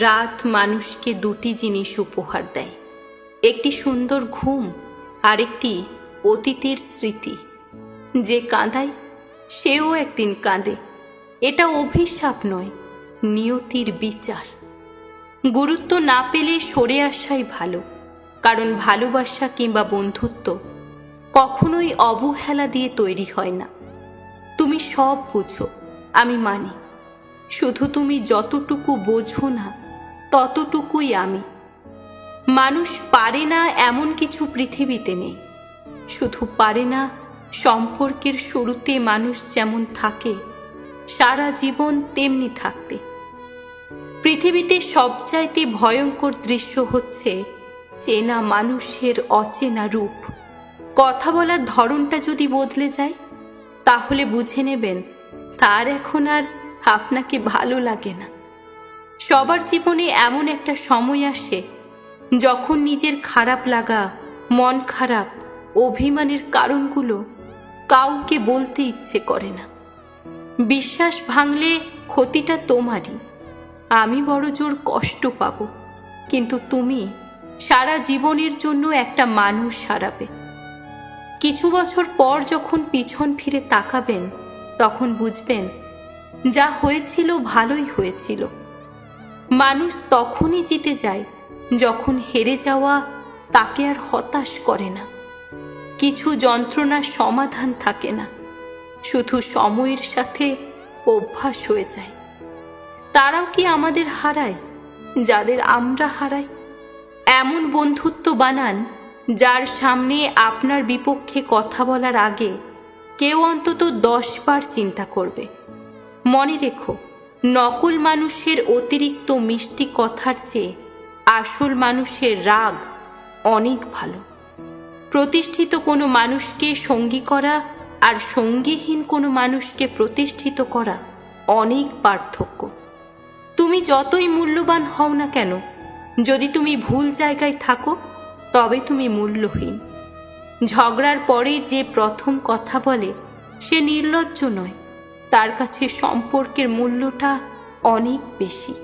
রাত মানুষকে দুটি জিনিস উপহার দেয়, একটি সুন্দর ঘুম আর একটি অতীতের স্মৃতি। যে কাঁদায় সেও একদিন কাঁদে। এটা অভিশাপ নয়, নিয়তির বিচার। গুরুত্ব না পেলে সরে আসাই ভালো, কারণ ভালোবাসা কিংবা বন্ধুত্ব কখনোই অবহেলা দিয়ে তৈরি হয় না। তুমি সব বুঝো, আমি মানি, শুধু তুমি যতটুকু বোঝো না ততটুকুই আমি। মানুষ পারে না এমন কিছু পৃথিবীতে নেই, শুধু পারে না সম্পর্কের শুরুতে মানুষ যেমন থাকে সারা জীবন তেমনি থাকতে। পৃথিবীতে সবচাইতে ভয়ঙ্কর দৃশ্য হচ্ছে চেনা মানুষের অচেনা রূপ। কথা বলার ধরনটা যদি বদলে যায় তাহলে বুঝে নেবেন তার এখন আর আপনাকে ভালো লাগে না। সবার জীবনে এমন একটা সময় আসে যখন নিজের খারাপ লাগা, মন খারাপ, অভিমানের কারণগুলো কাউকে বলতে ইচ্ছে করে না। বিশ্বাস ভাঙলে ক্ষতিটা তোমারই। আমি বড় জোর কষ্ট পাব, কিন্তু তুমি সারা জীবনের জন্য একটা মানুষ হারাবে। কিছু বছর পর যখন পিছন ফিরে তাকাবেন তখন বুঝবেন যা হয়েছিল ভালোই হয়েছিল। মানুষ তখনই জিতে যায় যখন হেরে যাওয়া তাকে আর হতাশ করে না। কিছু যন্ত্রণার সমাধান থাকে না, শুধু সময়ের সাথে অভ্যাস হয়ে যায়। তারাও কি আমাদের হারায় যাদের আমরা হারাই? এমন বন্ধুত্ব বানান যার সামনে আপনার বিপক্ষে কথা বলার আগে কেউ অন্তত 10 বার চিন্তা করবে। মনে রেখো, নকল মানুষের অতিরিক্ত মিষ্টি কথার চেয়ে আসল মানুষের রাগ অনেক ভালো। প্রতিষ্ঠিত কোনো মানুষকে সঙ্গী করা আর সঙ্গীহীন কোনো মানুষকে প্রতিষ্ঠিত করা অনেক পার্থক্য। তুমি যতই মূল্যবান হও না কেন, যদি তুমি ভুল জায়গায় থাকো তবে তুমি মূল্যহীন। ঝগড়ার পরে যে প্রথম কথা বলে সে নির্লজ্জ নয়, তার কাছে সম্পর্কের মূল্যটা অনেক বেশি।